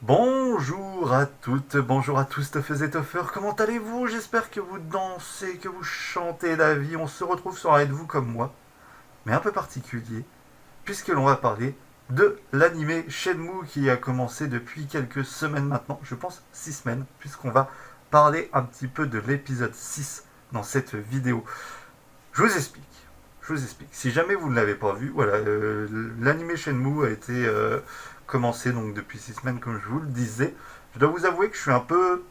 Bonjour à toutes, bonjour à tous, teufeuses et teufeurs, comment allez-vous? J'espère que vous dansez, que vous chantez la vie. On se retrouve sur un Êtes-vous comme moi, mais un peu particulier, puisque l'on va parler de l'animé Shenmue qui a commencé depuis quelques semaines maintenant, je pense 6 semaines, puisqu'on va parler un petit peu de l'épisode 6 dans cette vidéo. Je vous explique. Je vous explique. Si jamais vous ne l'avez pas vu, voilà, l'animé Shenmue a été commencé donc depuis 6 semaines, comme je vous le disais. Je dois vous avouer que je suis un peu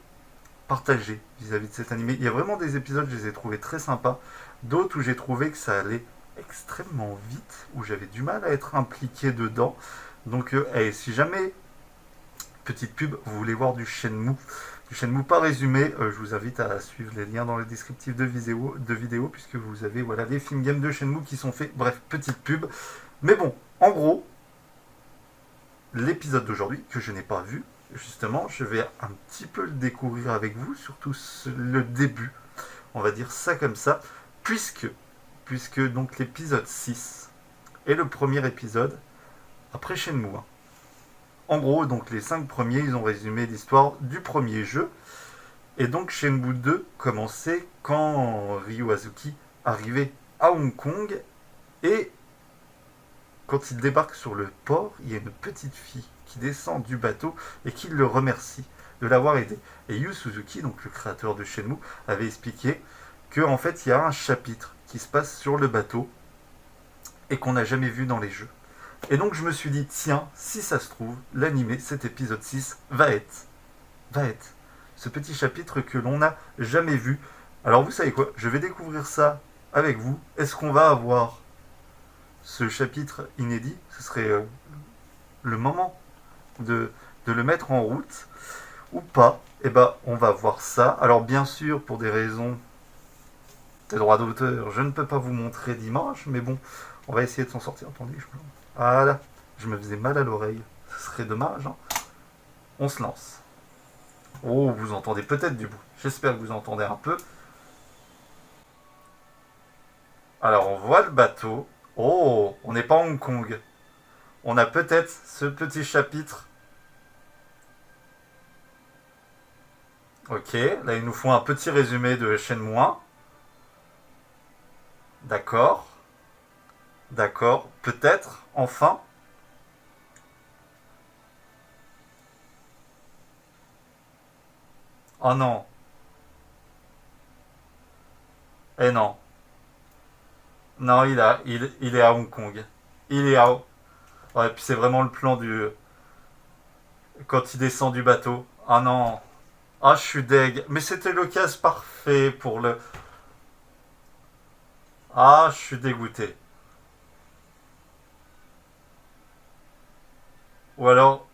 partagé vis-à-vis de cet animé. Il y a vraiment des épisodes, je les ai trouvés très sympas. D'autres où j'ai trouvé que ça allait extrêmement vite, où j'avais du mal à être impliqué dedans. Donc, si jamais, petite pub, vous voulez voir du Shenmue pas résumé, je vous invite à suivre les liens dans le descriptif de vidéo puisque vous avez voilà, les films games de Shenmue qui sont faits. Bref, petite pub. Mais bon, en gros, l'épisode d'aujourd'hui, que je n'ai pas vu, justement, je vais un petit peu le découvrir avec vous, surtout le début, on va dire ça comme ça, puisque donc l'épisode 6 est le premier épisode après Shenmue 1. En gros, donc les 5 premiers, ils ont résumé l'histoire du premier jeu, et donc Shenmue 2 commençait quand Ryu Azuki arrivait à Hong Kong, et quand il débarque sur le port, il y a une petite fille qui descend du bateau et qui le remercie de l'avoir aidé. Et Yu Suzuki, donc le créateur de Shenmue, avait expliqué qu'en fait il y a un chapitre qui se passe sur le bateau et qu'on n'a jamais vu dans les jeux. Et donc je me suis dit, tiens, si ça se trouve, l'animé, cet épisode 6, va être ce petit chapitre que l'on n'a jamais vu. Alors vous savez quoi, je vais découvrir ça avec vous. Est-ce qu'on va avoir ce chapitre inédit? Ce serait le moment de le mettre en route ou pas. Eh ben, on va voir ça. Alors bien sûr, pour des raisons de droit d'auteur, je ne peux pas vous montrer d'image, mais bon, on va essayer de s'en sortir. Attendez, voilà, je me faisais mal à l'oreille. Ce serait dommage, hein. On se lance. Oh, vous entendez peut-être du bruit. J'espère que vous entendez un peu. Alors, on voit le bateau. Oh, on n'est pas à Hong Kong. On a peut-être ce petit chapitre. Ok, là, il nous faut un petit résumé de Shenmue 1. D'accord, d'accord, peut-être, enfin. Oh non, eh non. Non, il est à Hong Kong. Il est à... Ouais, puis c'est vraiment le plan du... Quand il descend du bateau. Ah non. Ah, je suis deg. Mais c'était l'occasion parfait pour le... Ah, je suis dégoûté. Ou alors...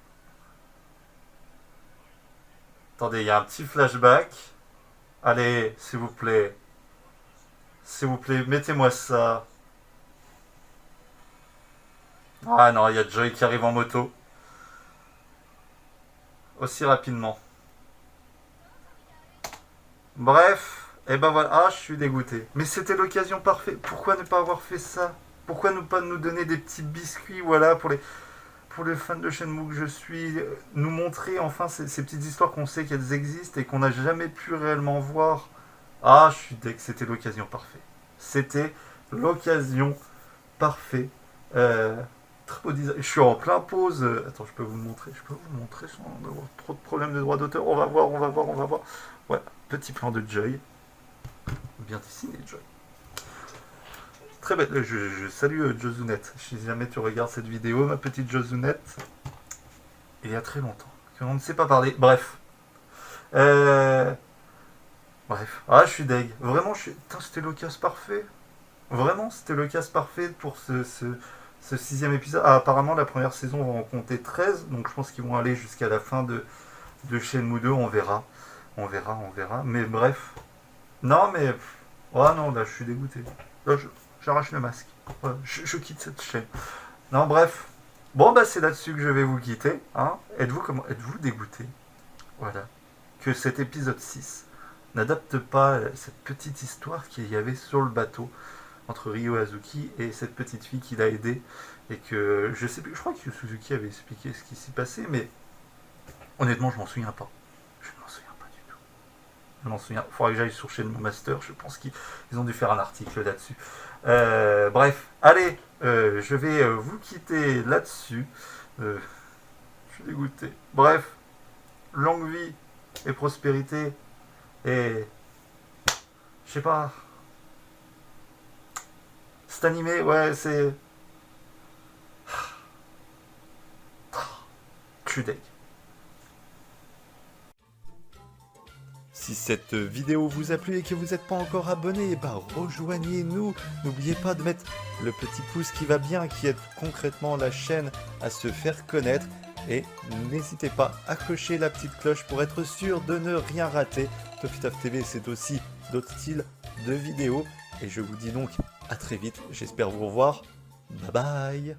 Attendez, il y a un petit flashback. Allez, s'il vous plaît. S'il vous plaît, mettez-moi ça. Ah non, il y a Joy qui arrive en moto. Aussi rapidement. Bref, et ben voilà, ah je suis dégoûté. Mais c'était l'occasion parfaite. Pourquoi ne pas avoir fait ça? Pourquoi ne pas nous donner des petits biscuits, voilà, pour les fans de Shenmue que je suis, nous montrer enfin ces petites histoires qu'on sait qu'elles existent et qu'on n'a jamais pu réellement voir. Ah, je suis dégoûté, c'était l'occasion parfaite. C'était l'occasion parfaite. Euh, Très beau design. Je suis en plein pause. Attends, je peux vous le montrer. Je peux vous le montrer sans avoir trop de problèmes de droit d'auteur. On va voir, on va voir, on va voir. Ouais, petit plan de Joy. Bien dessiné, Joy. Très belle. Je salue Josunette. Si jamais tu regardes cette vidéo, ma petite Josunette, il y a très longtemps qu'on ne sait pas parler. Bref. Euh, Bref. Ah, je suis deg. Vraiment, putain, c'était l'occasion parfait. Vraiment, c'était l'occasion parfait pour ce sixième épisode. Ah, apparemment, la première saison va en compter 13. Donc, je pense qu'ils vont aller jusqu'à la fin de Shenmue 2. On verra. On verra, on verra. Mais bref. Non, mais... Oh non, là, je suis dégoûté. Là, j'arrache le masque. Ouais, je quitte cette chaîne. Non, bref. Bon, bah, c'est là-dessus que je vais vous quitter. Hein. Êtes-vous dégoûté? Voilà. Que cet épisode 6 n'adapte pas cette petite histoire qu'il y avait sur le bateau entre Ryo Azuki et cette petite fille qui l'a aidé. Et que, je sais plus, je crois que Suzuki avait expliqué ce qui s'y passait, mais Honnêtement, je m'en souviens pas. Je ne m'en souviens pas du tout. Je m'en souviens. Il faudrait que j'aille sur Chaîne Mon Master. Je pense qu'ils ont dû faire un article là-dessus. Bref, allez, je vais vous quitter là-dessus. Je suis dégoûté. Bref, longue vie et prospérité. Et je sais pas. Cet animé, ouais, c'est. Je suis deg. Si cette vidéo vous a plu et que vous n'êtes pas encore abonné, bah rejoignez-nous. N'oubliez pas de mettre le petit pouce qui va bien, qui aide concrètement la chaîne à se faire connaître. Et n'hésitez pas à cocher la petite cloche pour être sûr de ne rien rater. Toffee TV, c'est aussi d'autres styles de vidéos. Et je vous dis donc à très vite. J'espère vous revoir. Bye bye.